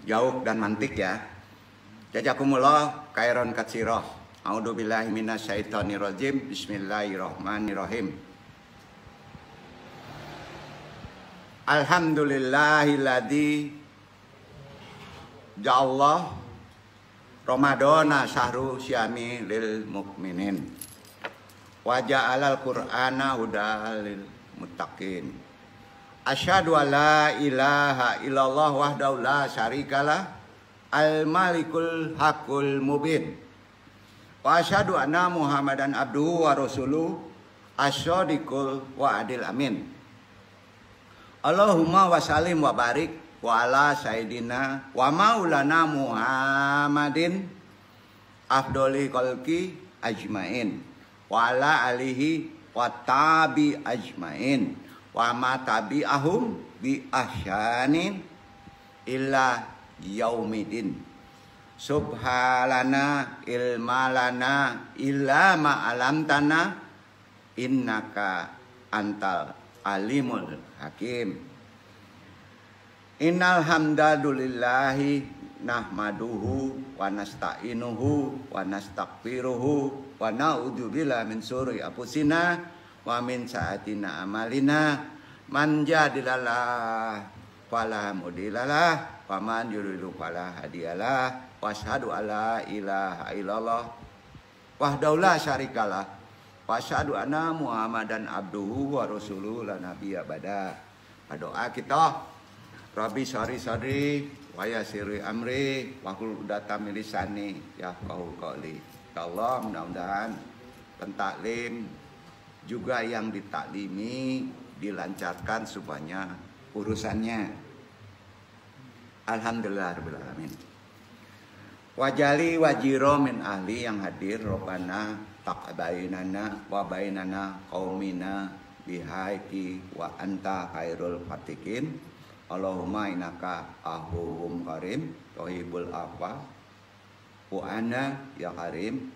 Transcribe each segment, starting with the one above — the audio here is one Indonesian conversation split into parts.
jauh dan mantik ya. Jazakumullah khairan katsira. A'udzubillahi minasyaitonirrajim. Bismillahirrahmanirrahim. Alhamdulillahilladzi ja'allah Ramadana syahru syami lil mukminin wa ja'alal qur'ana hudal lil muttaqin. Asyhadu an la ilaha illallah wahdahu la syarikalah al malikul haqqul mubin wa asyhadu anna muhammadan abduhu wa rasuluh asyadiqul wa adil amin. Allahumma wa salim wa barik wa ala sayyidina wa maulana Muhammadin afdoli khalqi ajmain wa ala alihi wa tabi ajmain wa ma tabi'ahum bi ahsanin illa yaumidin. Subhanalana ilmalana illa ma alamtana innaka antal alimul hakim. Innal hamdalillahi nahmaduhu wa nasta'inuhu wa nastaghfiruhu wa na'udzu billahi min syururi anfusina wa min sa'atina amalina. Man jadilallah fala mudhillalah wa man yudlil fala hadiyalah. Wa asyhadu alla ilaha illallah wahdahu la syarikalah wa asyhadu anna muhammadan abduhu wa rasuluhu la nabiyya ba'da. Doa kita, Rabbi sari wa yassir amri wa qul udatam lisani yafqahu qawli. Ya Allah, mudah-mudahan pentaklim juga yang ditaklimi dilancarkan semuanya urusannya. Alhamdulillahirabbil alamin. Wajali wajiro min ahli yang hadir Rabbana taqabbainana wa bainana qaumina bihaiki wa anta khairul fatikin. Allahumma innaka ahuwwum karim tuhibul afwa wa ana ya karim.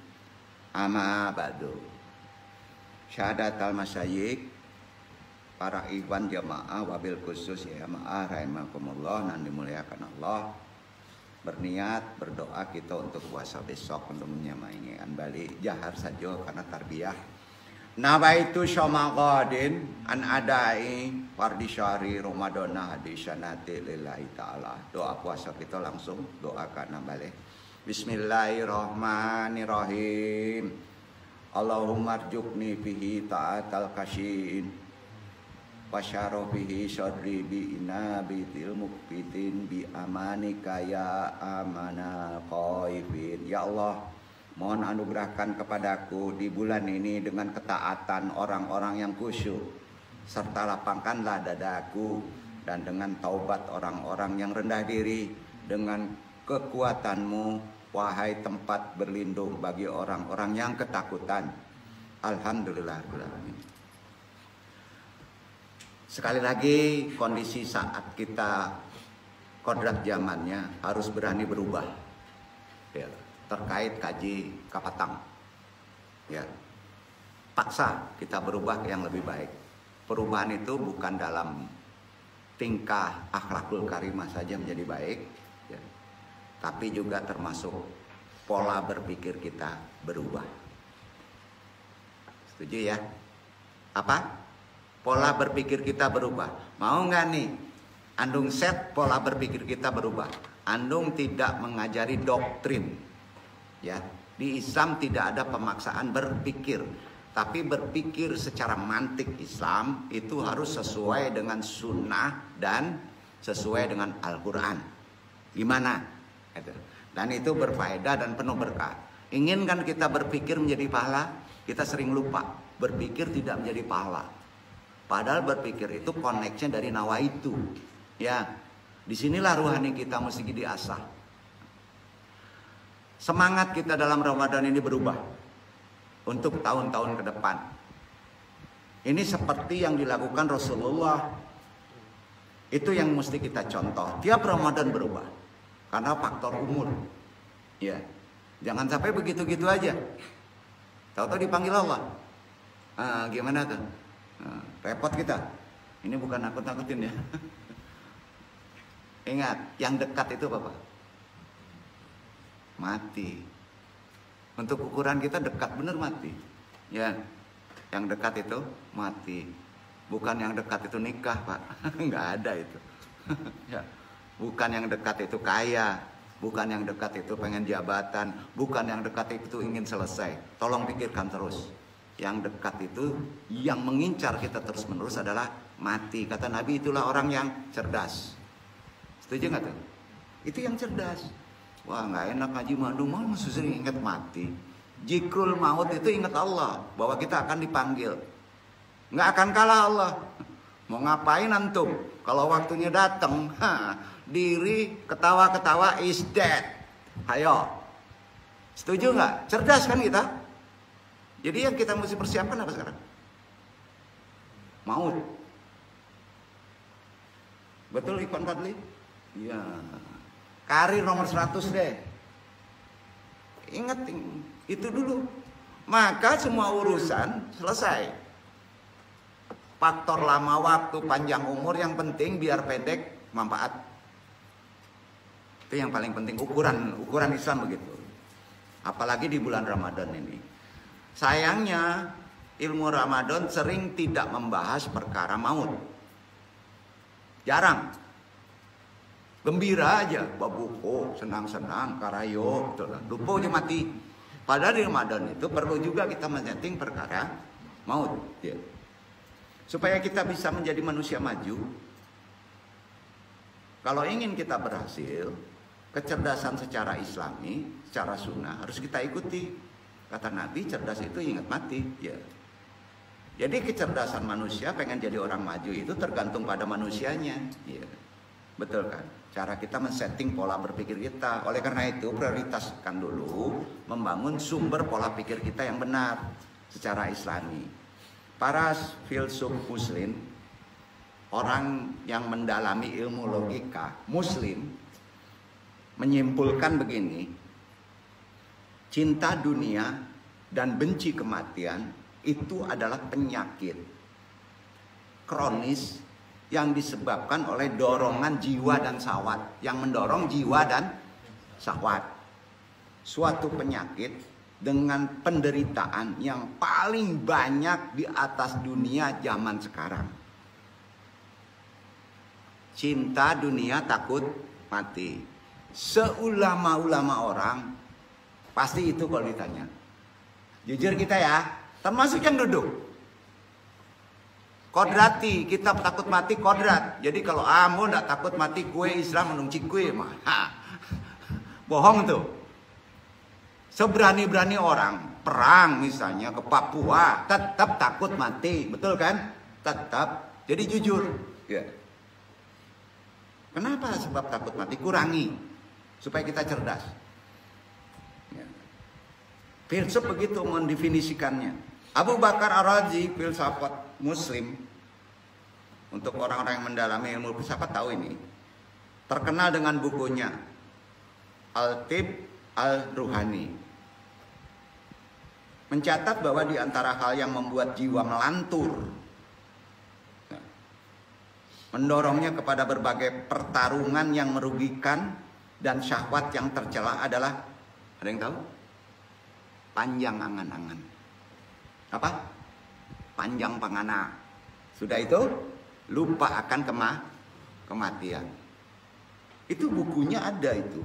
Amma ba'du. Syahadatul masyayikh, para ikhwan jamaah wabil khusus ya jamaah rahimakumullah nan dimuliakan Allah. Berniat berdoa kita untuk puasa besok untuk menyamainya balik jahar saja karena tarbiyah. Nawaitu syamagadin an adai fardi syahri Ramadana hadisanati lillahi ta'ala. Doa puasa kita langsung doakan balik. Bismillahirrahmanirrahim. Allahumma arjukni fihi ta'atal kasyin wasyarofihi syadri bi inabitil mukbitin bi amanika ya amana qaifin. Ya Allah, mohon anugerahkan kepadaku di bulan ini dengan ketaatan orang-orang yang khusyuk, serta lapangkanlah dadaku, dan dengan taubat orang-orang yang rendah diri, dengan kekuatanmu wahai tempat berlindung bagi orang-orang yang ketakutan. Alhamdulillahirabbil alamin. Sekali lagi, kondisi saat kita kodrat zamannya harus berani berubah ya, terkait kaji kapatang ya. Paksa kita berubah yang lebih baik. Perubahan itu bukan dalam tingkah akhlakul karimah saja menjadi baik ya, tapi juga termasuk pola berpikir kita berubah. Setuju ya? Apa? Pola berpikir kita berubah. Mau nggak nih? Andung set pola berpikir kita berubah. Andung tidak mengajari doktrin. Ya, di Islam tidak ada pemaksaan berpikir, tapi berpikir secara mantik Islam itu harus sesuai dengan sunnah dan sesuai dengan Al-Quran. Gimana? Dan itu berfaedah dan penuh berkah. Inginkan kita berpikir menjadi pahala, kita sering lupa. Berpikir tidak menjadi pahala. Padahal berpikir itu konneksnya dari nawaitu. Ya, disinilah ruhani kita mesti diasah. Semangat kita dalam Ramadan ini berubah untuk tahun-tahun ke depan. Ini seperti yang dilakukan Rasulullah. Itu yang mesti kita contoh. Tiap Ramadan berubah karena faktor umur. Ya, jangan sampai begitu-gitu aja. Tahu-tahu dipanggil Allah. Gimana tuh? Repot kita. Ini bukan nakut-nakutin ya. Ingat, yang dekat itu apa, Pak? Mati. Untuk ukuran kita dekat bener mati. Ya, yang dekat itu mati. Bukan yang dekat itu nikah, Pak. Nggak ada itu. Ya. Bukan yang dekat itu kaya. Bukan yang dekat itu pengen jabatan. Bukan yang dekat itu ingin selesai. Tolong pikirkan terus. Yang dekat itu yang mengincar kita terus menerus adalah mati. Kata Nabi, itulah orang yang cerdas. Setuju nggak tuh? Itu yang cerdas. Wah, nggak enak ngaji madu, mau sering ingat mati. Jikrul maut itu ingat Allah, bahwa kita akan dipanggil. Nggak akan kalah Allah. Mau ngapain antum? Kalau waktunya datang, diri ketawa-ketawa is dead. Ayo, setuju nggak? Cerdas kan kita? Jadi yang kita mesti persiapkan apa sekarang? Maut. Betul Ikhwan Fadli? Iya. Karir nomor 100 deh. Ingat itu dulu. Maka semua urusan selesai. Faktor lama waktu, panjang umur, yang penting biar pendek manfaat. Itu yang paling penting, ukuran Islam begitu. Apalagi di bulan Ramadan ini. Sayangnya ilmu Ramadan sering tidak membahas perkara maut. Jarang. Gembira aja, babuko, senang-senang, karayo, lupa aja mati. Padahal di Ramadan itu perlu juga kita menyeting perkara maut. Ya. Supaya kita bisa menjadi manusia maju. Kalau ingin kita berhasil, kecerdasan secara Islami, secara sunnah harus kita ikuti. Kata Nabi, cerdas itu ingat mati. Ya. Jadi kecerdasan manusia pengen jadi orang maju itu tergantung pada manusianya. Ya. Betul kan? Cara kita men-setting pola berpikir kita. Oleh karena itu prioritaskan dulu membangun sumber pola pikir kita yang benar secara Islami. Para filsuf muslim, orang yang mendalami ilmu logika muslim, menyimpulkan begini: cinta dunia dan benci kematian itu adalah penyakit kronis yang disebabkan oleh dorongan jiwa dan syahwat, yang mendorong jiwa dan syahwat. Suatu penyakit dengan penderitaan yang paling banyak di atas dunia zaman sekarang. Cinta dunia, takut mati. Seulama-ulama orang pasti itu kalau ditanya. Jujur kita ya, termasuk yang duduk. Kodrati, kita takut mati kodrat. Jadi kalau amu ndak takut mati, kue Islam menungci kue mah. Bohong tuh. Seberani-berani orang perang misalnya ke Papua, tetap takut mati, betul kan? Tetap. Jadi jujur. Ya. Kenapa sebab takut mati? Kurangi supaya kita cerdas. Ya. Filsuf begitu mendefinisikannya. Abu Bakar Ar-Razi, filsafat Muslim, untuk orang-orang yang mendalami ilmu filsafat tahu ini, terkenal dengan bukunya Al-Tib Al-Ruhani. Mencatat bahwa di antara hal yang membuat jiwa melantur, mendorongnya kepada berbagai pertarungan yang merugikan dan syahwat yang tercela adalah, ada yang tahu? Panjang angan-angan. Apa? Panjang pangana. Sudah itu lupa akan kematian. Itu bukunya ada itu.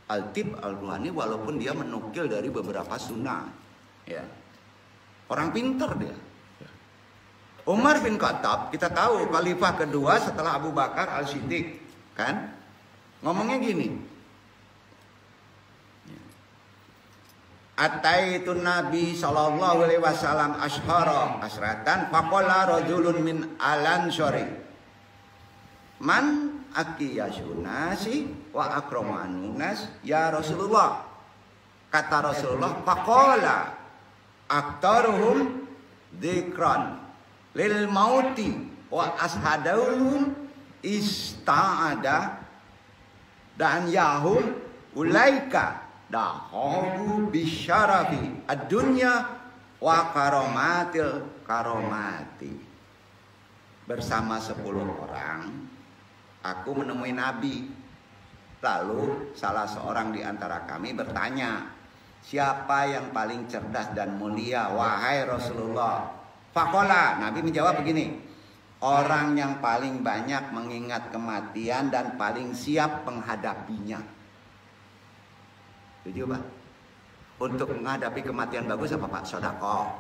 Al-Tib Al-Ruhani, walaupun dia menukil dari beberapa sunnah. Ya. Orang pintar dia. Umar bin Khattab, kita tahu khalifah kedua setelah Abu Bakar Al-Siddiq, kan? Ngomongnya gini. Ataitu Nabi sallallahu alaihi wasallam ashara asratan faqala rajulun min al-ansari man akiyasunasi wa akramanun-nas ya Rasulullah. Kata Rasulullah, faqala aktaruhum dzikran lil mauti wa ashadauhum ista'ada dan yahum ulaika dahabu bisyarafi ad-dunya wa karomatil karomati. Bersama 10 orang aku menemui Nabi. Lalu salah seorang di antara kami bertanya, siapa yang paling cerdas dan mulia, wahai Rasulullah? Faqala, Nabi menjawab begini, orang yang paling banyak mengingat kematian dan paling siap menghadapinya. Setuju Pak? Untuk menghadapi kematian bagus apa Pak? Sedekah,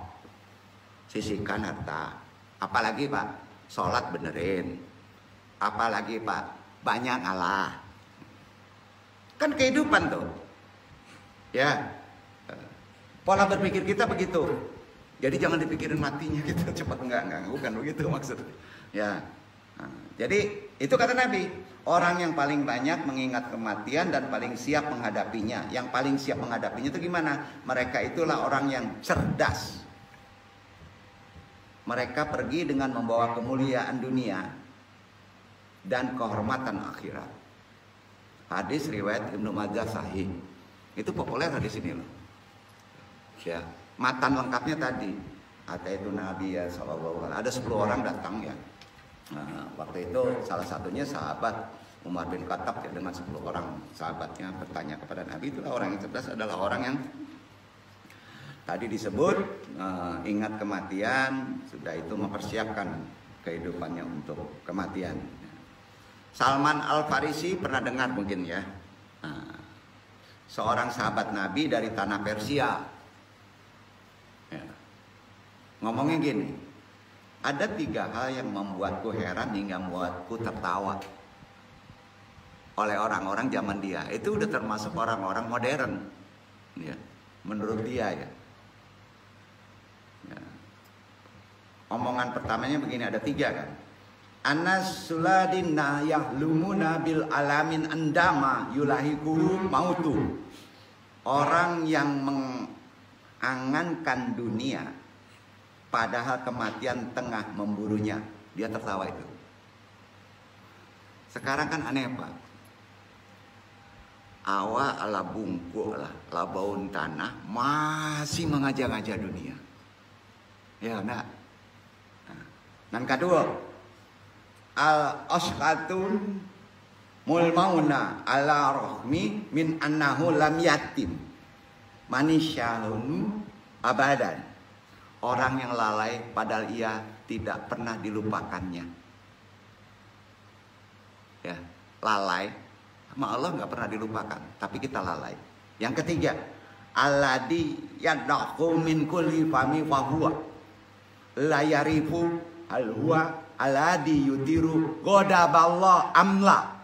sisihkan harta. Apalagi Pak? Sholat benerin. Apalagi Pak? Banyak ngalah. Kan kehidupan tuh. Ya. Pola berpikir kita begitu. Jadi jangan dipikirin matinya gitu. Cepat enggak. Bukan begitu maksudnya. Ya. Nah, jadi itu kata Nabi. Orang yang paling banyak mengingat kematian dan paling siap menghadapinya. Yang paling siap menghadapinya itu gimana? Mereka itulah orang yang cerdas. Mereka pergi dengan membawa kemuliaan dunia dan kehormatan akhirat. Hadis riwayat Ibnu Majah sahih. Itu populer hadis ini loh. Ya, matan lengkapnya tadi. Itu Nabi ya sallallahu alaihi. Ada 10 orang datang ya. Nah, waktu itu salah satunya sahabat Umar bin Khattab ya, dengan 10 orang sahabatnya bertanya kepada Nabi. Itulah orang yang cerdas adalah orang yang tadi disebut ingat kematian, sudah itu mempersiapkan kehidupannya untuk kematian. Salman Al-Farisi pernah dengar mungkin ya. Seorang sahabat Nabi dari tanah Persia. Ya. Ngomongnya gini, ada 3 hal yang membuatku heran hingga membuatku tertawa oleh orang-orang zaman dia. Itu udah termasuk orang-orang modern ya, menurut dia ya. Omongan pertamanya begini, ada 3 kan. Anas suladinna yahlumuna bil alamin andama yulahiku mautu. Orang yang mengangankan dunia padahal kematian tengah memburunya. Dia tertawa itu. Sekarang kan aneh Pak. Awa ala bungku lah, labaun tanah masih mengajak-ajak dunia. Ya enggak. Dan kedua, al-asqatun mulmauna ala rohmi min annahu lam yatim manisyahunu abadan. Orang yang lalai padahal ia tidak pernah dilupakannya. Ya, lalai sama Allah nggak pernah dilupakan, tapi kita lalai. Yang ketiga, alladzi yad'u min kulli fami fahuwa la yarifu al huwa alladzi yudiru ghadaballah amla.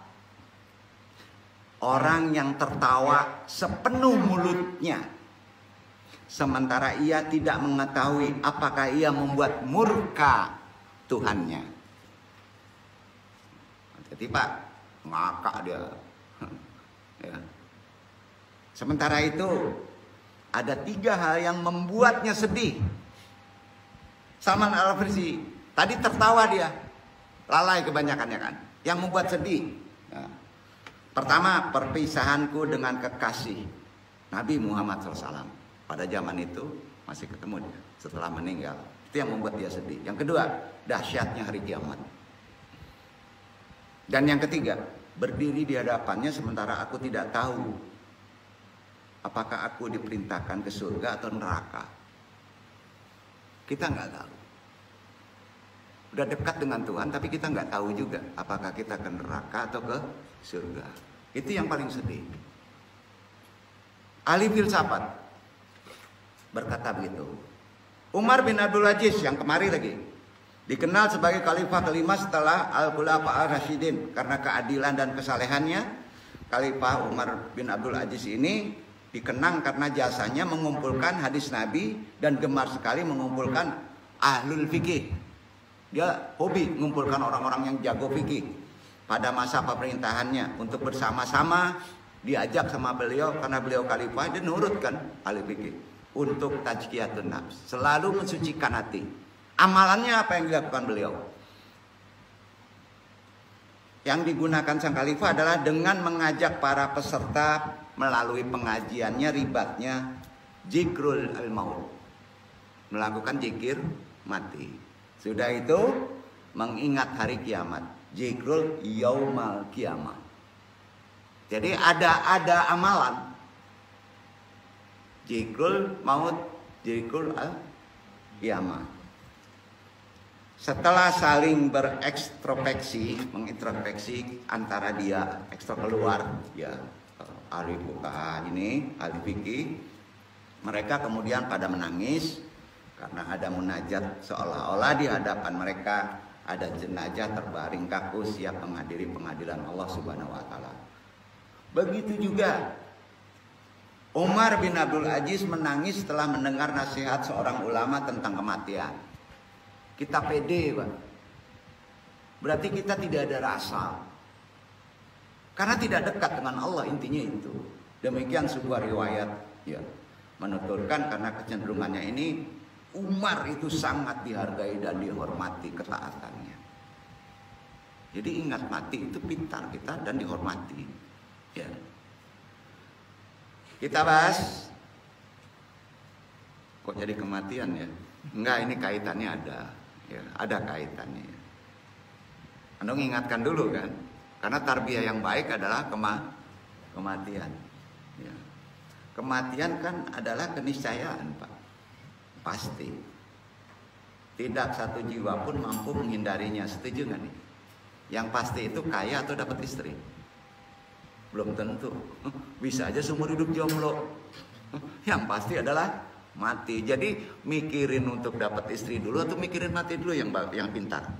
Orang yang tertawa sepenuh mulutnya sementara ia tidak mengetahui apakah ia membuat murka Tuhannya. Jadi Pak, ngakak dia. Ya. Sementara itu ada 3 hal yang membuatnya sedih. Salman Al-Farisi tadi tertawa dia, lalai kebanyakannya kan. Yang membuat sedih. Nah, pertama, perpisahanku dengan kekasih Nabi Muhammad SAW. Pada zaman itu masih ketemu dia setelah meninggal. Itu yang membuat dia sedih. Yang kedua, dahsyatnya hari kiamat. Dan yang ketiga, berdiri di hadapannya sementara aku tidak tahu apakah aku diperintahkan ke surga atau neraka. Kita nggak tahu. Udah dekat dengan Tuhan, tapi kita nggak tahu juga apakah kita ke neraka atau ke surga. Itu yang paling sedih. Ahli filsafat berkata begitu. Umar bin Abdul Aziz yang kemarin lagi dikenal sebagai khalifah kelima setelah Al-Khulafa Ar-Rasyidin karena keadilan dan kesalehannya. Khalifah Umar bin Abdul Aziz ini dikenang karena jasanya mengumpulkan hadis Nabi dan gemar sekali mengumpulkan ahlul fikih. Dia hobi mengumpulkan orang-orang yang jago fikih. Pada masa pemerintahannya untuk bersama-sama diajak sama beliau karena beliau khalifah, dia nurutkan ahli fikih untuk tazkiyatun nafs, selalu mensucikan hati. Amalannya apa yang dilakukan beliau? Yang digunakan sang khalifah adalah dengan mengajak para peserta melalui pengajiannya, ribatnya zikrul al-maut, melakukan zikir mati. Sudah itu mengingat hari kiamat. Zikrul yaumal kiamah. Jadi ada amalan. Zikrul maut, zikrul al-kiamah. Setelah saling berekstrospeksi, mengintrospeksi antara dia ekstro keluar, ya ahli fuqaha ini, ahli fikih, mereka kemudian pada menangis karena ada munajat seolah-olah di hadapan mereka ada jenazah terbaring kaku siap menghadiri pengadilan Allah Subhanahu wa taala. Begitu juga Umar bin Abdul Aziz menangis setelah mendengar nasihat seorang ulama tentang kematian. Kita pede, Pak. Berarti kita tidak ada rasa. Karena tidak dekat dengan Allah, intinya itu. Demikian sebuah riwayat ya menuturkan karena kecenderungannya ini Umar itu sangat dihargai dan dihormati ketaatannya. Jadi ingat mati itu pintar kita dan dihormati. Ya. Kita bahas kok jadi kematian ya? Enggak, ini kaitannya ada. Ya, ada kaitannya. Anda ingatkan dulu kan, karena tarbiyah yang baik adalah kematian. Ya. Kematian kan adalah keniscayaan, Pak. Pasti. Tidak satu jiwa pun mampu menghindarinya. Setuju nggak nih? Yang pasti itu kaya atau dapat istri. Belum tentu. Bisa aja seumur hidup jomblo. Yang pasti adalah mati. Jadi mikirin untuk dapat istri dulu atau mikirin mati dulu yang pintar.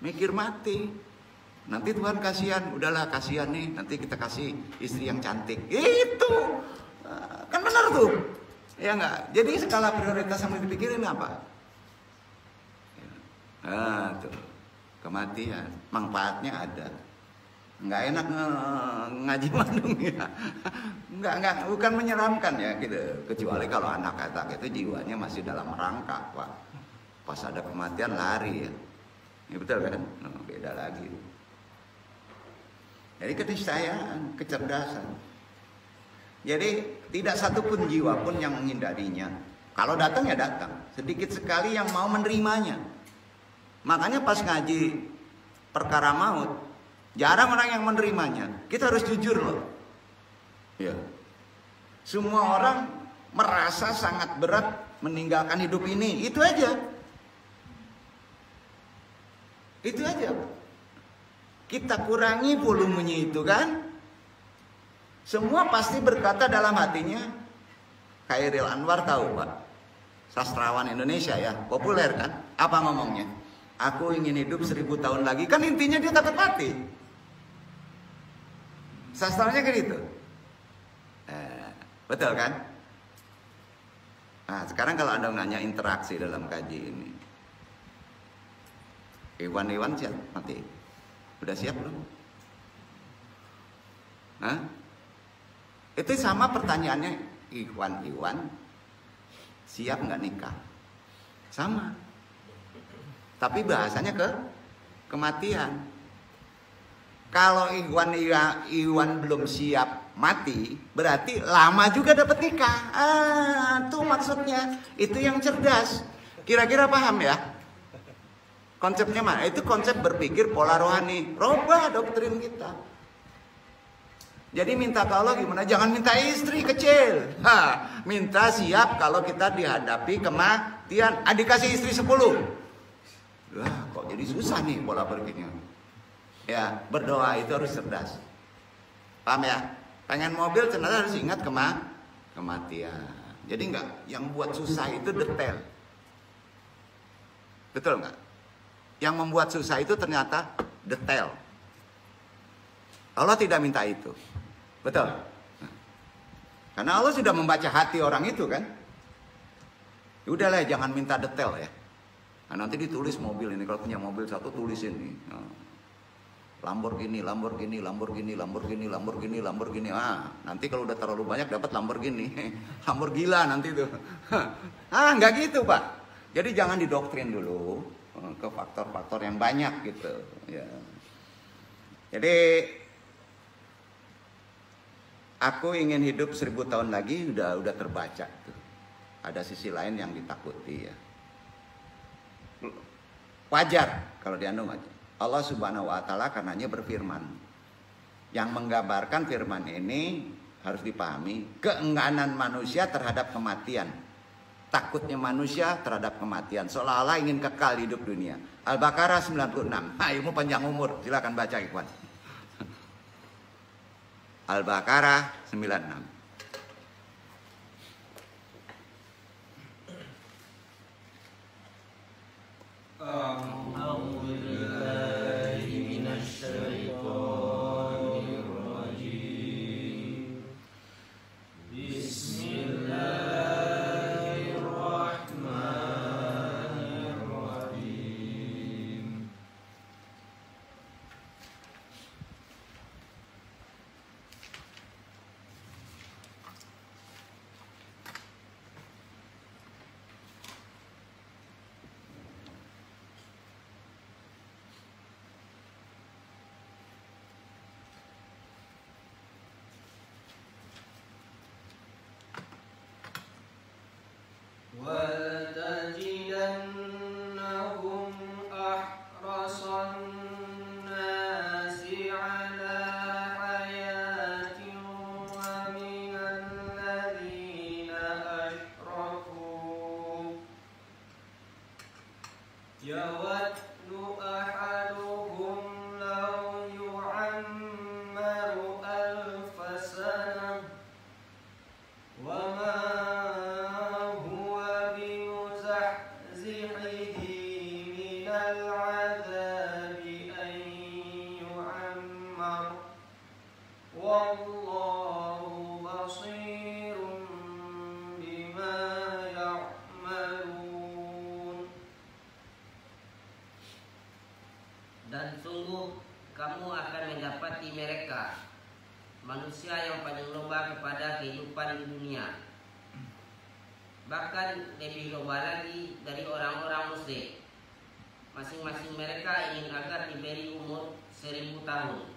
Mikir mati. Nanti Tuhan kasihan, udahlah kasihan nih, nanti kita kasih istri yang cantik. Itu kan benar tuh. Ya enggak? Jadi skala prioritas yang dipikirin apa? Tuh. Kematian, manfaatnya ada. Nggak enak ngaji mandung ya. Nggak, bukan menyeramkan ya gitu. Kecuali kalau anak kata itu jiwanya masih dalam rangka, Pak. Pas ada kematian lari ya. Ini betul kan? Beda lagi. Jadi keniscayaan, kecerdasan. Jadi tidak satupun jiwa pun yang menghindarinya. Kalau datang ya datang. Sedikit sekali yang mau menerimanya. Makanya pas ngaji perkara maut, jarang orang yang menerimanya. Kita harus jujur loh. Ya. Semua orang merasa sangat berat meninggalkan hidup ini. Itu aja. Itu aja. Kita kurangi volumenya itu kan. Semua pasti berkata dalam hatinya. Khairil Anwar tahu, Pak. Sastrawan Indonesia ya. Populer kan. Apa ngomongnya? Aku ingin hidup 1000 tahun lagi. Kan intinya dia takut mati. Sastranya kayak gitu. Betul kan? Nah, sekarang kalau Anda nanya interaksi dalam kaji ini. Iwan siap mati. Udah siap belum? Hah? Itu sama pertanyaannya Iwan siap nggak nikah? Sama. Tapi bahasanya kematian. Kalau Iwan belum siap mati, berarti lama juga dapat nikah. Itu maksudnya. Itu yang cerdas. Kira-kira paham ya? Konsepnya mana? Itu konsep berpikir pola rohani. Robah doktrin kita. Jadi minta ke Allah gimana? Jangan minta istri kecil. Minta siap kalau kita dihadapi kematian. Dikasih istri 10. Lah, kok jadi susah nih pola pikirnya. Ya, berdoa itu harus cerdas. Paham ya? Pengen mobil ternyata harus ingat kematian. Jadi enggak, yang buat susah itu detail. Betul enggak? Yang membuat susah itu ternyata detail. Allah tidak minta itu. Betul? Karena Allah sudah membaca hati orang itu kan. Udahlah, jangan minta detail ya. Nah, nanti ditulis mobil ini, kalau punya mobil satu tulisin nih. Lamborghini. Nanti kalau udah terlalu banyak dapat Lamborghini. Lamborghila nanti tuh. Nggak gitu, Pak. Jadi jangan didoktrin dulu ke faktor-faktor yang banyak gitu. Ya. Jadi aku ingin hidup 1000 tahun lagi udah terbaca tuh. Ada sisi lain yang ditakuti ya. Wajar kalau diandung aja. Allah Subhanahu wa taala karenanya berfirman. Yang menggambarkan firman ini harus dipahami keengganan manusia terhadap kematian. Takutnya manusia terhadap kematian, seolah-olah ingin kekal hidup dunia. Al-Baqarah 96. Ilmu panjang umur, silakan baca ikhwan. Al-Baqarah 96. وَلَتَجِدَنَّهُمْ أَحْرَصَ النَّاسِ عَلَى حَيَاةٍ وَمِنَ الَّذِينَ أَشْرَكُوا يَوَدُّ أَحَدُهُمْ لَوْ يُعَمَّرُ أَلْفَ سَنَةٍ وَمَا Wallahu basirun bima ya'malun. Dan sungguh kamu akan mendapati mereka manusia yang paling lomba kepada kehidupan di dunia, bahkan lebih lomba lagi dari orang-orang musyrik. Masing-masing mereka ingin agar diberi umur 1000 tahun.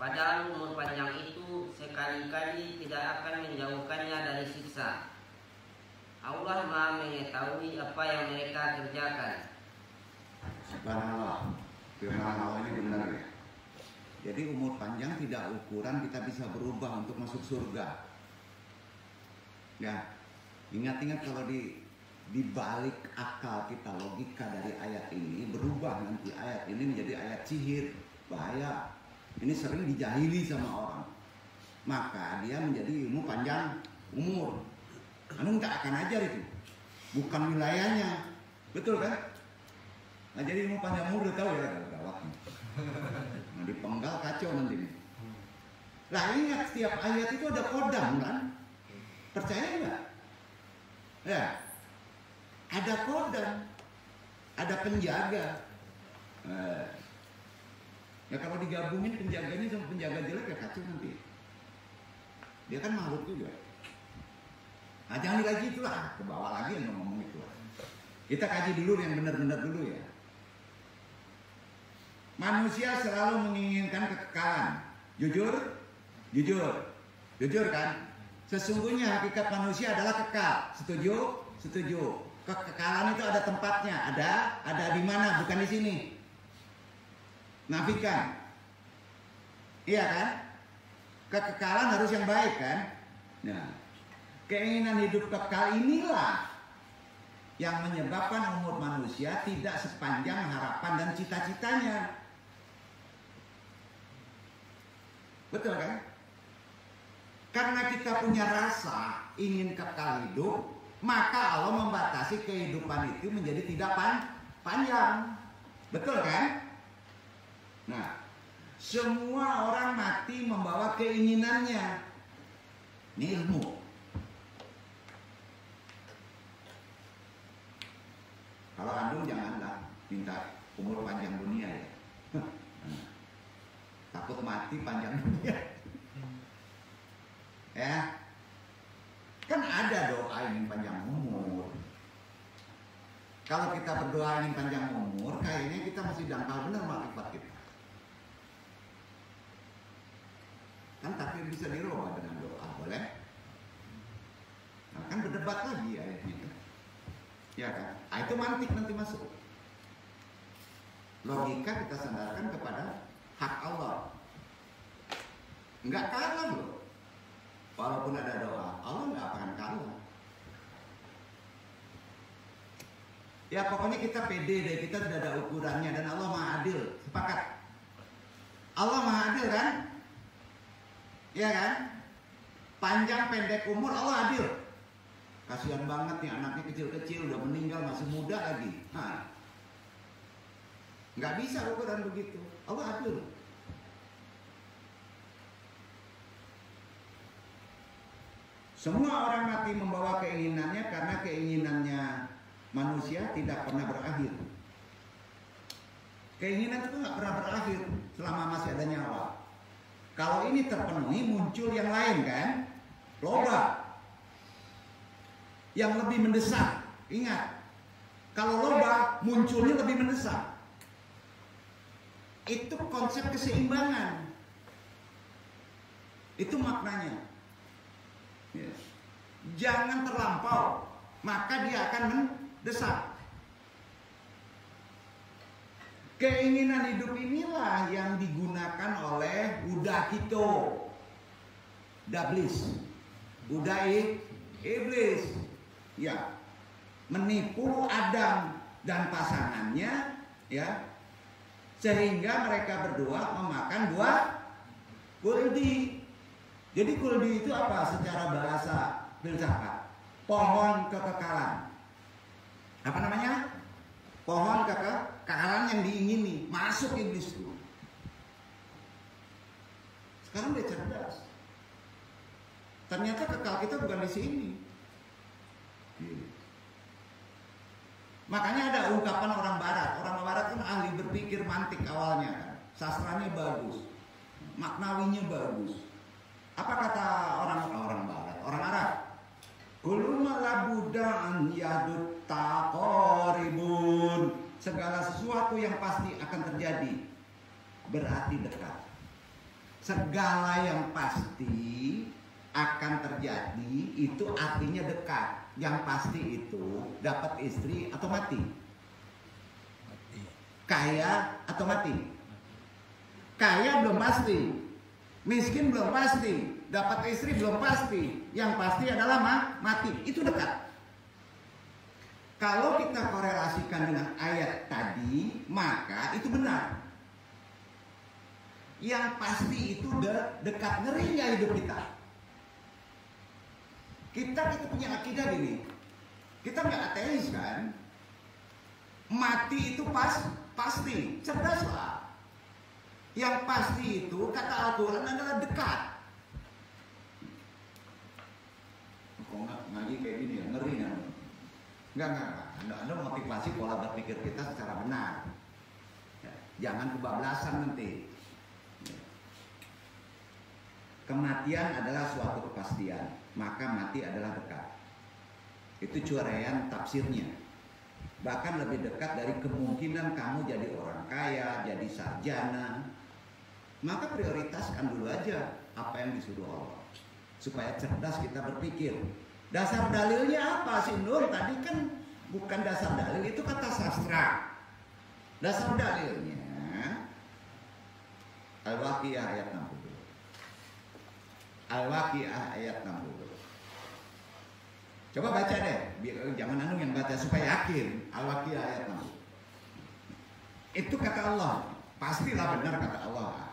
Padahal umur panjang itu sekali-kali tidak akan menjauhkannya dari siksa. Allah Maha mengetahui apa yang mereka kerjakan. Subhanallah, firman Allah ini benar ya. Jadi umur panjang tidak ukuran kita bisa berubah untuk masuk surga. Ya, ingat-ingat kalau di balik akal kita, logika dari ayat ini berubah, nanti ayat ini menjadi ayat sihir, bahaya. Ini sering dijahili sama orang, maka dia menjadi ilmu panjang umur. Anu tak akan ajar itu, bukan wilayahnya, betul kan? Nah, jadi ilmu panjang umur udah tahu ya, gawatnya. Nah, dipenggal kacau nanti. Lah ingat setiap ayat itu ada kodam kan? Percaya nggak? Ya, ada kodam, ada penjaga. Ya kalau digabungin penjaganya sama penjaga jelek ya kacau nanti. Dia kan makhluk juga. Nah jangan lagi itulah, ke bawah lagi yang ngomong itu. Kita kaji dulu yang benar-benar dulu ya. Manusia selalu menginginkan kekekalan. Jujur? Jujur. Jujur kan? Sesungguhnya hakikat manusia adalah kekal. Setuju? Setuju. Kekekalan itu ada tempatnya. Ada di mana? Bukan di sini. Nafikan. Iya kan? Kekekalan harus yang baik kan? Nah, keinginan hidup kekal inilah yang menyebabkan umur manusia tidak sepanjang harapan dan cita-citanya. Betul kan? Karena kita punya rasa ingin kekal hidup, maka Allah membatasi kehidupan itu menjadi tidak panjang. Betul kan? Nah, semua orang mati membawa keinginannya. Ini ilmu. Kalau antum janganlah minta umur panjang dunia ya. Takut mati panjang dunia. Ya. Kan ada doa ingin panjang umur. Kalau kita berdoa ingin panjang umur, kayaknya kita masih dangkal benar makrifat kita. Kan takdir bisa dirubah dengan doa, boleh? Nah, kan berdebat lagi ayat itu. Ya kan? Itu mantik nanti masuk. Logika kita sandarkan kepada hak Allah. Nggak kalah loh. Walaupun ada doa, Allah nggak akan kalah. Ya pokoknya kita pede deh, kita tidak ada ukurannya dan Allah Maha Adil. Sepakat? Allah Maha Adil kan? Iya kan? Panjang pendek umur Allah adil. Kasihan banget nih anaknya kecil-kecil udah meninggal masih muda lagi. Nah, nggak bisa ukuran begitu. Allah adil. Semua orang mati membawa keinginannya karena keinginannya manusia tidak pernah berakhir. Keinginan itu nggak pernah berakhir selama masih ada nyawa. Kalau ini terpenuhi muncul yang lain kan, loba yang lebih mendesak. Ingat, kalau loba munculnya lebih mendesak. Itu konsep keseimbangan. Itu maknanya. Yes. Jangan terlampau, maka dia akan mendesak. Keinginan hidup inilah yang digunakan oleh Buddha Kito, Dablis, Buddha Iblis, ya, menipu Adam dan pasangannya, ya, sehingga mereka berdua memakan buah kuldi. Jadi kuldi itu apa secara bahasa filsafat? Pohon kekekalan. Apa namanya? Pohon kekekalan yang diingini. Masuk iblis itu. Sekarang dia cerdas. Ternyata kekal kita bukan di sini. Makanya ada ungkapan orang Barat. Orang Barat kan ahli berpikir mantik awalnya kan. Sastranya bagus, maknawinya bagus. Apa kata orang Barat? Orang Arab. Kuluma labudaan yadut taqoribun. Segala sesuatu yang pasti akan terjadi berarti dekat. Segala yang pasti akan terjadi itu artinya dekat. Yang pasti itu dapat istri atau mati, kaya atau mati. Kaya belum pasti, miskin belum pasti, dapat istri belum pasti. Yang pasti adalah mati. Itu dekat. Kalau kita korelasikan dengan ayat tadi, maka itu benar. Yang pasti itu dekat. Ngerinya hidup kita. Kita punya akidah gini. Kita nggak ateis kan? Mati itu pasti. Cerdaslah. Yang pasti itu kata Al-Quran adalah dekat. Kok ngaji kayak gini ya? Ngeri kan? Enggak. Anda motivasi pola berpikir kita secara benar. Ya, jangan kebablasan nanti. Kematian adalah suatu kepastian, maka mati adalah dekat. Itu curayan tafsirnya. Bahkan lebih dekat dari kemungkinan kamu jadi orang kaya, jadi sarjana. Maka prioritaskan dulu aja apa yang disuruh Allah. Supaya cerdas kita berpikir. Dasar dalilnya apa sih Nur? Tadi kan bukan dasar dalil, itu kata sastra. Dasar dalilnya Al-Waqiah ayat 60. Al-Waqiah ayat 60. Coba baca deh, biar jangan anu yang baca supaya yakin. Al-Waqiah ayat 60. Itu kata Allah, pastilah benar kata Allah.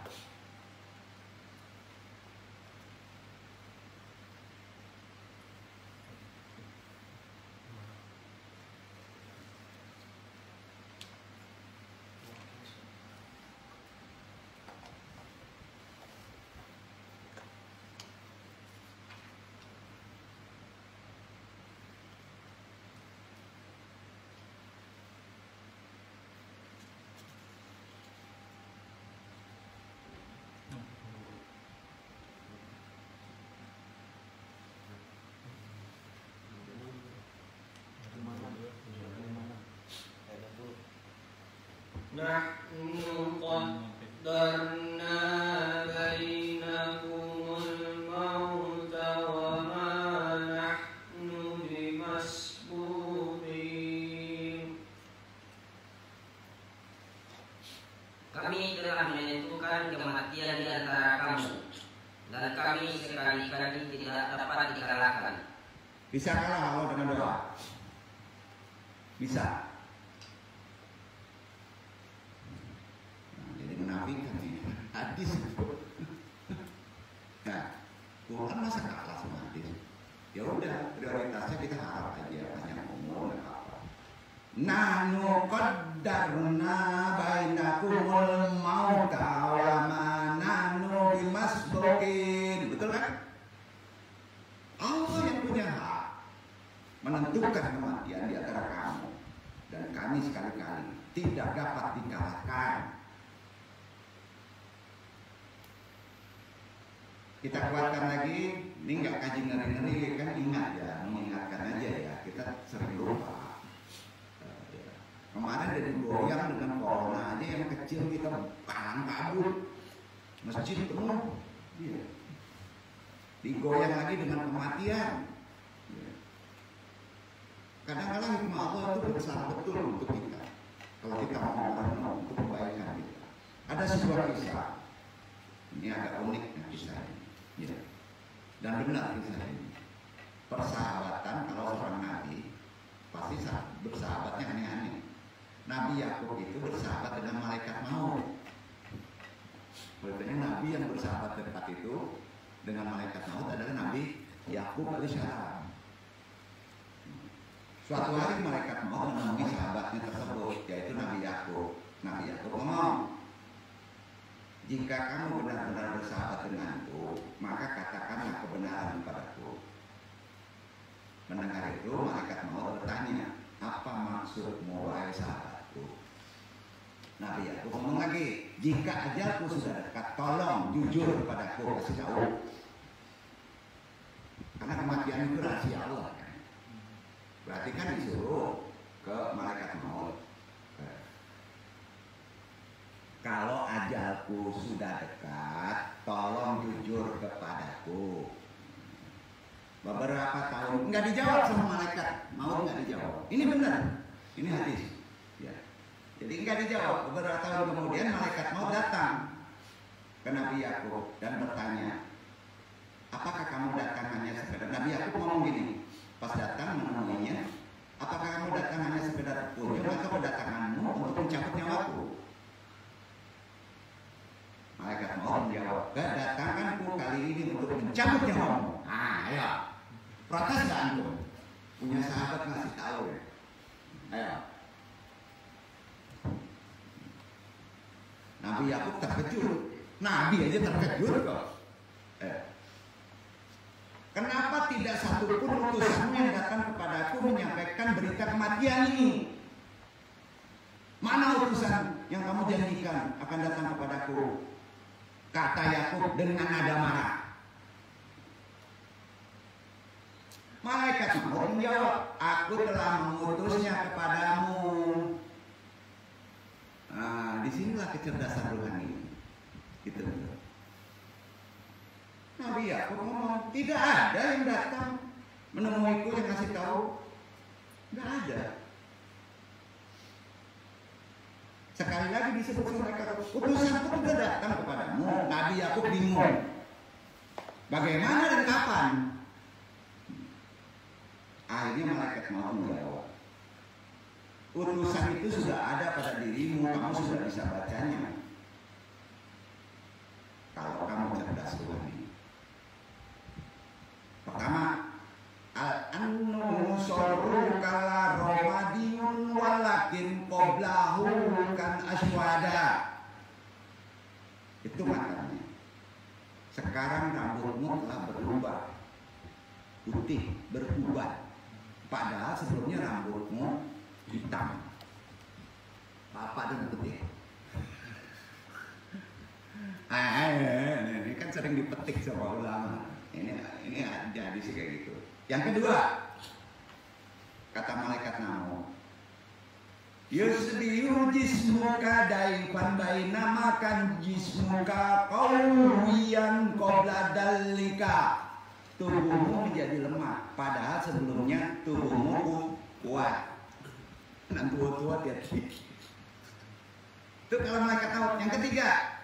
Nahnu qaddarna bainakumul mauta wa ma nahnu bimasbuqin. dan kami sekali-kali tidak dapat dikalahkan. Bisa kalah Allah dengan doa? Bisa. Nah, jadi menafikan ini hadis. Nah, Quran masa kalah sama hadis? Ya udah, prioritasnya kita harap aja banyak ngomong dan apa. Nahnu qaddarna bainakumul mauta wa ma nahnu bimasbuqin. Betul kan? Allah yang punya hak menentukan kematian di antara kamu dan kami sekali-kali tidak dapat dikalahkan. Kita kuatkan lagi, ini nggak kaji ngeri-ngeri kan, ingat ya, mengingatkan aja ya, kita sering lupa. Kemarin dari goyang dengan corona aja yang kecil kita kalang kabut, masjid penuh, digoyang lagi dengan kematian. Kadang-kadang hikmah Allah itu besar betul untuk kita. Kalau kita mau merenung untuk kebaikan kita. Ada sebuah kisah, ini agak unik kisah ini, dan benar kisah ini. Persahabatan kalau seorang nabi pasti bersahabatnya aneh-aneh. Nabi Yakub itu bersahabat dengan malaikat maut. Berarti nabi yang bersahabat dekat itu dengan malaikat maut adalah Nabi Yakub alaihissalam. Suatu hari malaikat maut menemui sahabatnya tersebut, yaitu Nabi Yakub. Nabi Yakub ngomong, jika kamu benar-benar bersahabat denganku, maka katakanlah kebenaran kepadaku. Mendengar itu, malaikat maut bertanya, apa maksudmu wahai sahabatku? Nabi Yakub ngomong lagi, jika ajalku sudah dekat, tolong jujur kepadaku, kasih tahu. Karena kematian itu rahasia Allah kan. Berarti kan disuruh ke malaikat maut. Kalau ajalku sudah dekat, tolong jujur kepadaku. Beberapa tahun nggak dijawab sama malaikat maut, nggak dijawab. Ini benar, ini hadis. Ya. Jadi nggak dijawab. Beberapa tahun kemudian malaikat maut datang ke Nabi Yakub dan bertanya, apakah kamu datang hanya sekedar? Nabi Yakub ngomong gini, pas datang menemuinya, apakah kamu datang hanya sekedar kunjung atau kedatanganmu untuk mencabut nyawaku? Malaikat maut menjawab, kedatanganku kali ini untuk mencabut nyawamu. Ayo, protes nggak antum? Punya sahabat ngasih tahu ya. Ayo. Nabi Yakub terkejut. Nabi aja terkejut kok. Kenapa tidak satupun utusanmu yang datang kepadaku menyampaikan berita kematian ini? Mana utusan yang kamu janjikan akan datang kepadaku? Kata Yakub dengan nada marah. Malaikat maut menjawab, aku telah mengutusnya kepadamu. Nah, disinilah kecerdasan rohani. Gitu. Nabi Yakub ngomong, tidak ada yang datang menemuiku yang kasih tahu. Tidak ada. Sekali lagi disebut mereka, utusanku sudah datang kepadamu. Nabi Yakub bingung. Bagaimana dan kapan? Akhirnya malaikat maut menjawab, utusan itu sudah ada pada dirimu, kamu sudah bisa bacanya. Kalau kamu cerdas rohani. Pertama, al-annu sorru kala romadiyun walakin qoblahu kan aswada. Itu maknanya. Sekarang rambutmu telah berubah putih, berubah. Padahal sebelumnya rambutmu hitam. Bapak dengan putih. Ini kan sering dipetik sama ulama. Ini jadi sih kayak gitu. Yang kedua, kata malaikat maut, yusbihu jismuka daifan bainamakan jismuka qawiyan qabla dalika. Tubuhmu menjadi lemah, padahal sebelumnya tubuhmu kuat. Dan tua-tua hati-hati. Itu kalau malaikat maut. Yang ketiga,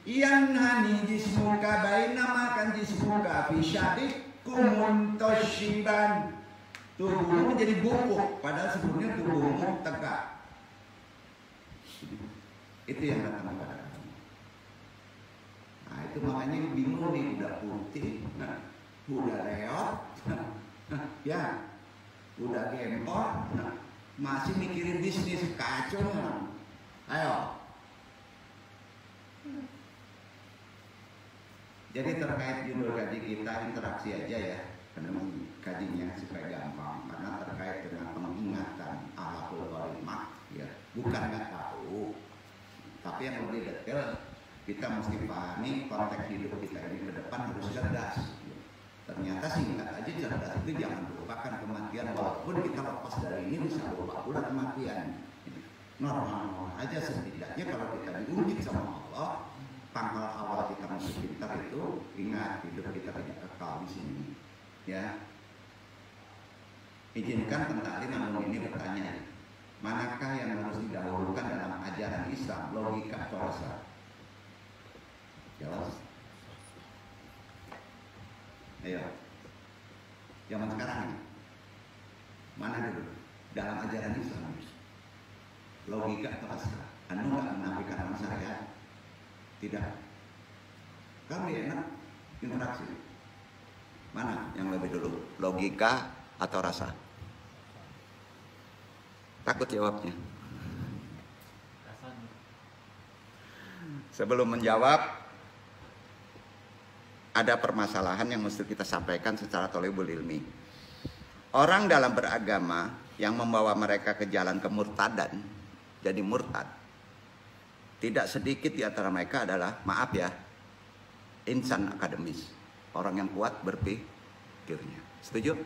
yanhani jismuka bainama Faisyadik kumuntoshiban. Tubuhmu menjadi bungkuk, padahal sebelumnya tubuhmu tegak. Itu yang datang kepada kamu. Nah itu makanya bingung nih, udah putih, udah reot, ya, udah gempor, masih mikirin bisnis, kacau nih. Ayo. Jadi terkait judul kaji kita, interaksi aja ya, karena kajinya supaya gampang, karena terkait dengan pengingatan alaqul qarimah, ya, bukan nggak tahu, tapi yang lebih detail kita mesti pahami konteks hidup kita ini ke depan harus cerdas. Ternyata singkat aja cerdas itu jangan melupakan kematian, walaupun kita lepas dari ini bisa lupa pula kematian. Normal aja setidaknya kalau kita diungkit sama Allah. Pangkal awal kita masuk pintar itu, ingat hidup kita tidak kekal di sini, ya. Izinkan pentali namun ini bertanya, manakah yang harus didahulukan dalam ajaran Islam, logika atau rasa? Jawab. Ayo. Zaman sekarang ini, mana dulu dalam ajaran Islam? Logika atau rasa? Anu nggak menafikan syariat? Tidak. Kamu enak interaksi. Mana yang lebih dulu? Logika atau rasa? Takut jawabnya. Sebelum menjawab, ada permasalahan yang mesti kita sampaikan secara thalibul ilmi. Orang dalam beragama yang membawa mereka ke jalan kemurtadan, jadi murtad, tidak sedikit di antara mereka adalah, maaf ya, insan akademis, orang yang kuat berpikirnya. Setuju?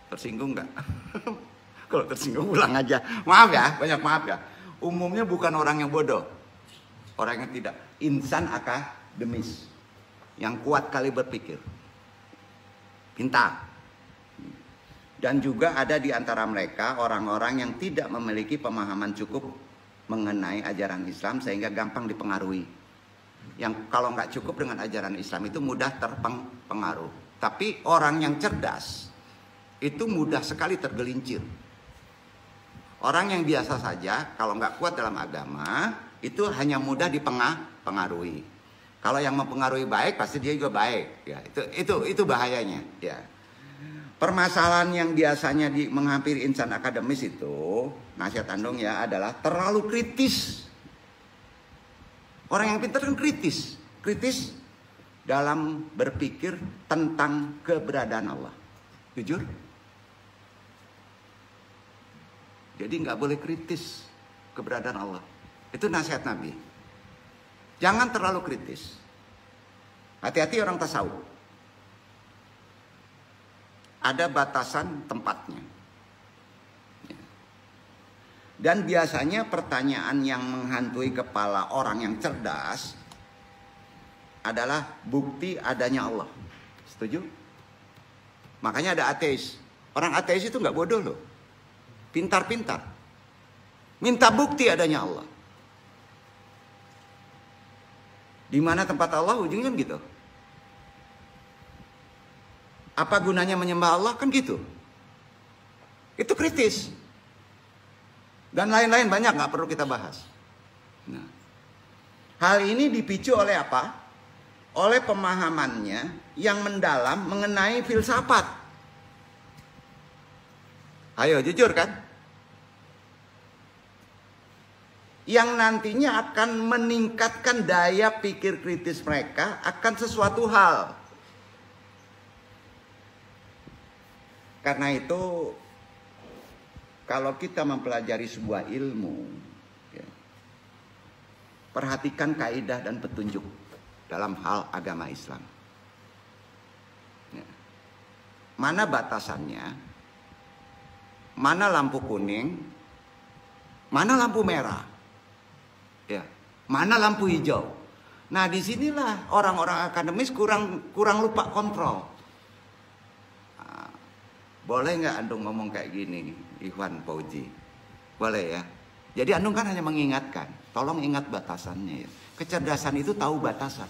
Tersinggung nggak? Kalau tersinggung pulang aja. Maaf ya, banyak maaf ya. Umumnya bukan orang yang bodoh, orang yang tidak, insan akademis, yang kuat kali berpikir, pintar. Dan juga ada di antara mereka orang-orang yang tidak memiliki pemahaman cukup mengenai ajaran Islam sehingga gampang dipengaruhi. Yang kalau nggak cukup dengan ajaran Islam itu mudah terpengaruh. Tapi orang yang cerdas itu mudah sekali tergelincir. Orang yang biasa saja kalau nggak kuat dalam agama itu hanya mudah dipengaruhi. Kalau yang mempengaruhi baik pasti dia juga baik. Ya, itu bahayanya. Ya. Permasalahan yang biasanya menghampiri insan akademis itu, nasihat Andong ya, adalah terlalu kritis. Orang yang pintar kan kritis. Kritis dalam berpikir tentang keberadaan Allah. Jujur? Jadi nggak boleh kritis keberadaan Allah. Itu nasihat Nabi. Jangan terlalu kritis. Hati-hati orang tasawuf. Ada batasan tempatnya. Dan biasanya pertanyaan yang menghantui kepala orang yang cerdas adalah bukti adanya Allah. Setuju? Makanya ada ateis. Orang ateis itu nggak bodoh loh. Pintar-pintar. Minta bukti adanya Allah. Di mana tempat Allah ujungnya gitu. Apa gunanya menyembah Allah? Kan gitu. Itu kritis. Dan lain-lain banyak, nggak perlu kita bahas. Nah, hal ini dipicu oleh apa? Oleh pemahamannya yang mendalam mengenai filsafat. Ayo jujur kan? Yang nantinya akan meningkatkan daya pikir kritis mereka akan sesuatu hal. Karena itu, kalau kita mempelajari sebuah ilmu, ya, perhatikan kaidah dan petunjuk dalam hal agama Islam. Ya. Mana batasannya? Mana lampu kuning? Mana lampu merah? Ya. Mana lampu hijau? Nah, disinilah orang-orang akademis kurang lupa kontrol. Boleh nggak Andung ngomong kayak gini, Ikhwan Fauzi? Boleh ya. Jadi Andung kan hanya mengingatkan, tolong ingat batasannya ya. Kecerdasan itu tahu batasan.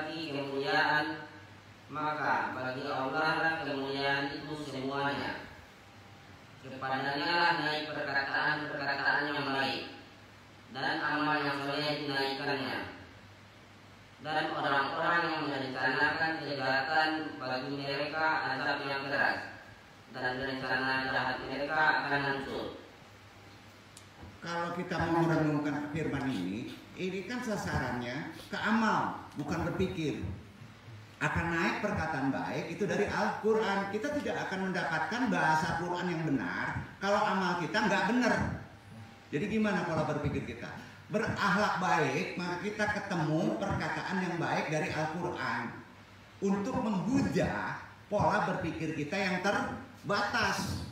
lagi kemuliaan, maka bagi Allah lah kemuliaan itu semuanya. Kepadanya lah naik perkataan-perkataan yang baik dan amal yang soleh dinaikkannya. Dan orang-orang yang merencanakan kejahatan bagi mereka azab yang keras, dan rencana jahat mereka akan hancur. Kalau kita mau merenungkan firman ini kan sasarannya ke amal, bukan berpikir. Akan naik perkataan baik itu dari Al-Quran. Kita tidak akan mendapatkan bahasa Quran yang benar kalau amal kita nggak benar. Jadi gimana pola berpikir kita? Berakhlak baik, maka kita ketemu perkataan yang baik dari Al-Quran untuk menghujah pola berpikir kita yang terbatas.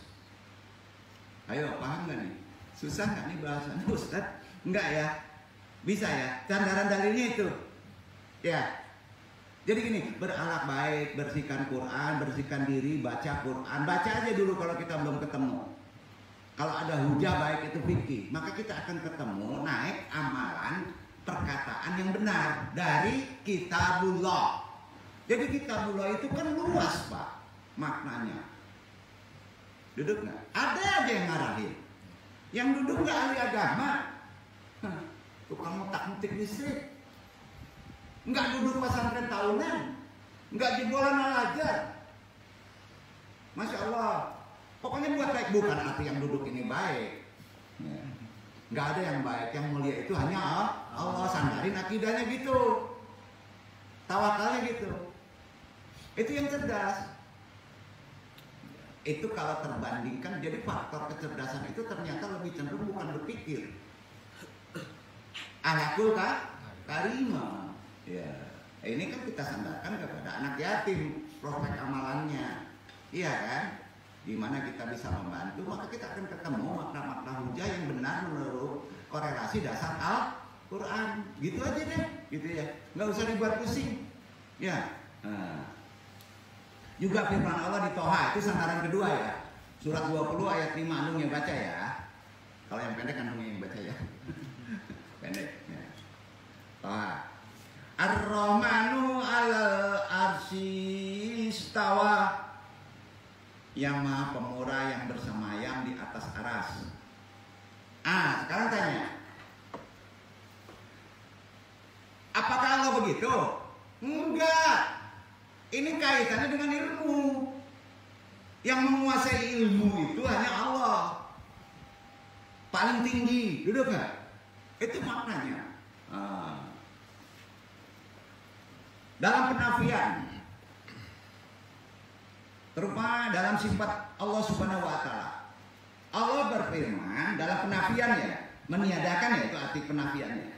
Ayo, paham nggak nih? Susah nggak nih bahasanya Ustaz? Enggak ya? Bisa ya? Sandaran dalilnya itu. Ya. Jadi gini, berakhlak baik, bersihkan Quran, bersihkan diri, baca Quran. Baca aja dulu kalau kita belum ketemu. Kalau ada hujah baik itu fikih, maka kita akan ketemu naik amalan perkataan yang benar dari Kitabullah. Jadi Kitabullah itu kan luas Pak maknanya. Duduk nggak? Ada aja yang ngarahin. Yang duduk nggak ahli agama, tukang mutak-mutik listrik, nggak duduk pesantren tahunan, nggak jebolan al-ajar. Masya Allah. Pokoknya buat baik, bukan arti yang duduk ini baik. Nggak ada yang baik, yang mulia itu hanya Allah. Sandarin akidahnya gitu, tawakalnya gitu. Itu yang cerdas. Itu kalau terbandingkan, jadi faktor kecerdasan itu ternyata lebih cenderung bukan berpikir. Anakul karimah. Ya, ini kan kita sandarkan kepada anak yatim, prospek amalannya, iya kan? Di mana kita bisa membantu, maka kita akan ketemu makna-makna hujah yang benar menurut korelasi dasar Al-Quran. Gitu aja deh, gitu ya. Nggak usah dibuat pusing. Ya. Juga firman Allah di Toha itu sandaran kedua ya. Surat 20 ayat 5 Anung yang baca ya. Kalau yang pendek Anung yang baca ya. Pendek. Ya. Toha. Ar-Rahmanu 'alal arsy istawa. Yang Maha Pemurah yang bersemayam di atas aras. Sekarang tanya. Apakah Allah begitu? Enggak. Ini kaitannya dengan ilmu. Yang menguasai ilmu itu hanya Allah. Paling tinggi, duduk nggak? Itu maknanya. Dalam penafian, terutama dalam sifat Allah Subhanahu wa Ta'ala, Allah berfirman dalam penafiannya, meniadakan ya, itu arti penafiannya.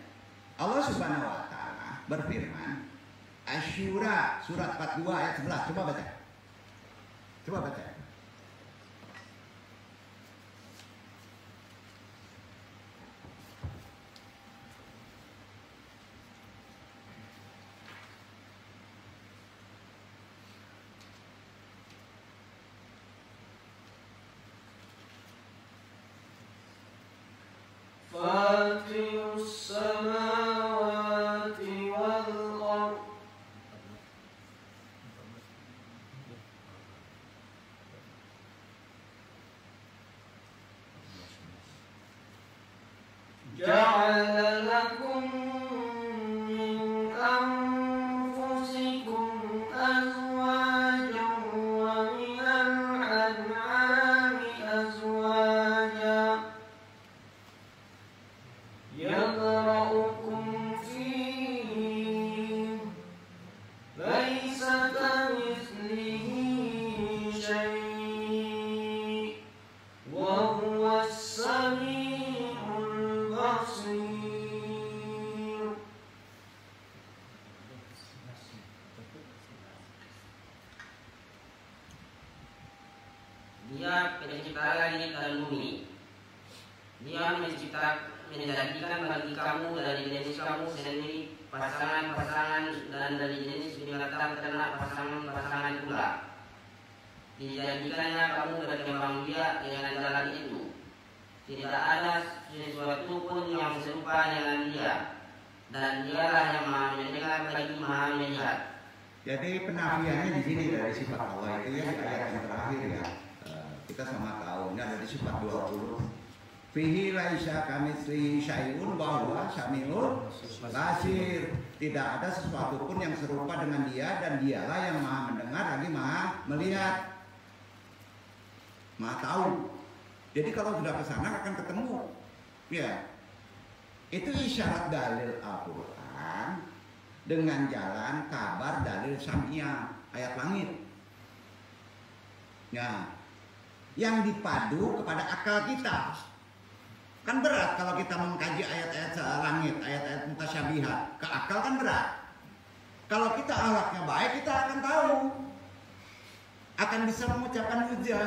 Allah Subhanahu wa Ta'ala berfirman, Asy-Syura surat 42 ayat 11. Coba baca. Coba baca. Fatirus samawati wal ardh ja'ala lakum min anfusikum azwajan wa minal an'ami azwajan yadra'ukum fihi laisa kamitslihi syai' wa huwas sami'ul basir. Dia pencipta langit dan bumi. Dia menjadikan bagi kamu dari jenis kamu sendiri pasangan-pasangan, dan dari jenis binatang ternak pasangan-pasangan pula. Dijadikannya kamu berkembang biak dengan jalan itu. Tidak ada sesuatu pun yang serupa dengan dia. dan dialah yang maha mendengar lagi maha melihat. Jadi penafiannya di sini dari sifat Allah itu ya di ayat yang terakhir ya. Kita sama tahu ini ada di sifat 20. Fihi laisa kamitslihi syai'un wa huwa samiul basir. Tidak ada sesuatu pun yang serupa dengan dia dan dialah yang maha mendengar lagi maha melihat. Maha tahu. Jadi kalau sudah ke sana akan ketemu. Ya. Itu isyarat dalil Al-Qur'an dengan jalan kabar dalil sam'iyah, ayat langit. Nah, yang dipadu kepada akal kita. Kan berat kalau kita mengkaji ayat-ayat langit, ayat-ayat mutasyabihat. Ke akal kan berat. Kalau kita akhlaknya baik, kita akan tahu. Akan bisa mengucapkan hujah.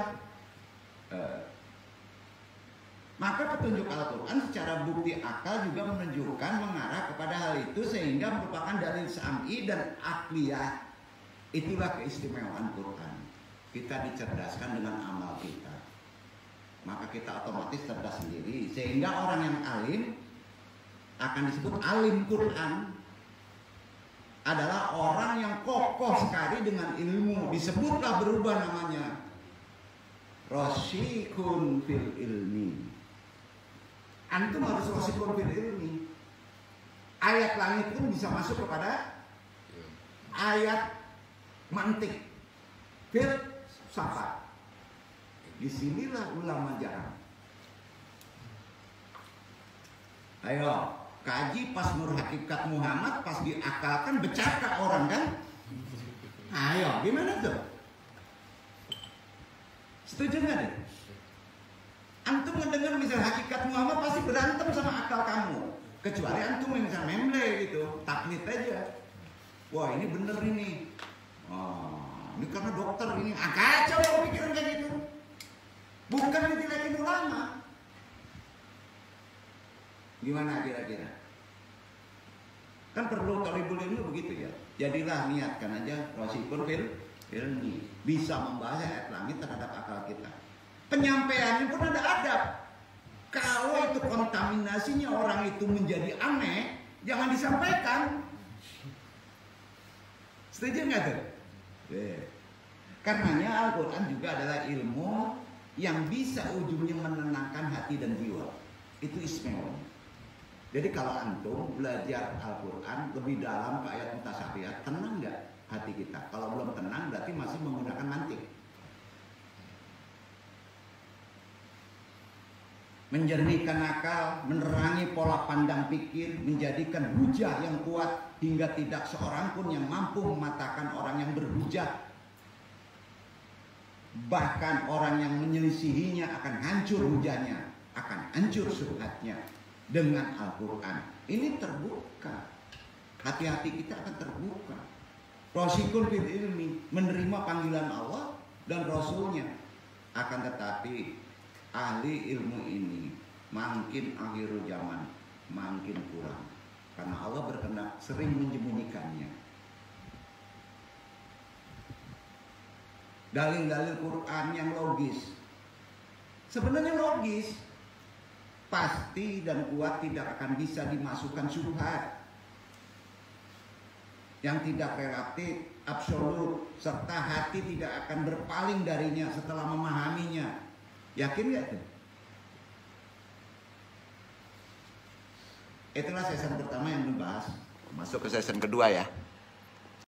Maka petunjuk Al-Quran secara bukti akal juga menunjukkan mengarah kepada hal itu sehingga merupakan dalil sam'i dan akliyah. Itulah keistimewaan Quran. Kita dicerdaskan dengan amal kita. Maka kita otomatis cerdas sendiri. Sehingga orang yang alim akan disebut alim Quran. Adalah orang yang kokoh sekali dengan ilmu. Disebutlah berubah namanya. Rasyikun fil ilmi. Antum harus rasyikun fil ilmi. Ayat langit pun bisa masuk kepada ayat mantik. Filsafat. Disinilah ulama jarang. Ayo, kaji pas nur hakikat Muhammad, pas diakalkan bercakap orang kan? Ayo, gimana tuh? Setuju nggak deh? Antum mendengar misal hakikat Muhammad pasti berantem sama akal kamu. Kecuali antum yang misal memble gitu, taklid aja. Wah ini bener ini. Ini karena dokter ini. Kacau yang pikiran kayak gitu. Bukan dijelekin ulama. Gimana kira-kira? Kan perlu talibul ilmu begitu ya. Jadilah niatkan aja rasyikun fil ilmi. Bisa membahas ayat langit terhadap akal kita. Penyampaiannya pun ada adab. Kalau itu kontaminasinya orang itu menjadi aneh, jangan disampaikan. Setuju nggak tuh? Karenanya Al-Quran juga adalah ilmu yang bisa ujungnya menenangkan hati dan jiwa. Itu istimewa. Jadi kalau antum belajar Al-Quran lebih dalam ke ayat mutasyabihat, tenang nggak hati kita? Kalau belum tenang berarti masih menggunakan mantik. Menjernihkan akal, menerangi pola pandang pikir, menjadikan hujah yang kuat hingga tidak seorang pun yang mampu mematahkan orang yang berhujah. Bahkan orang yang menyelisihinya akan hancur hujahnya, akan hancur subhatnya dengan Al-Quran. Ini terbuka. Hati-hati kita akan terbuka. Rasyikun fil ilmi, menerima panggilan Allah dan Rasulnya. Akan tetapi ahli ilmu ini makin akhir zaman makin kurang karena Allah berkehendak sering menyembunyikannya. Dalil-dalil Quran yang logis sebenarnya logis, pasti dan kuat tidak akan bisa dimasukkan syubhat yang tidak relatif, absolut, serta hati tidak akan berpaling darinya setelah memahaminya. Yakin gak tuh? Itulah season pertama yang dibahas. Masuk ke season kedua ya.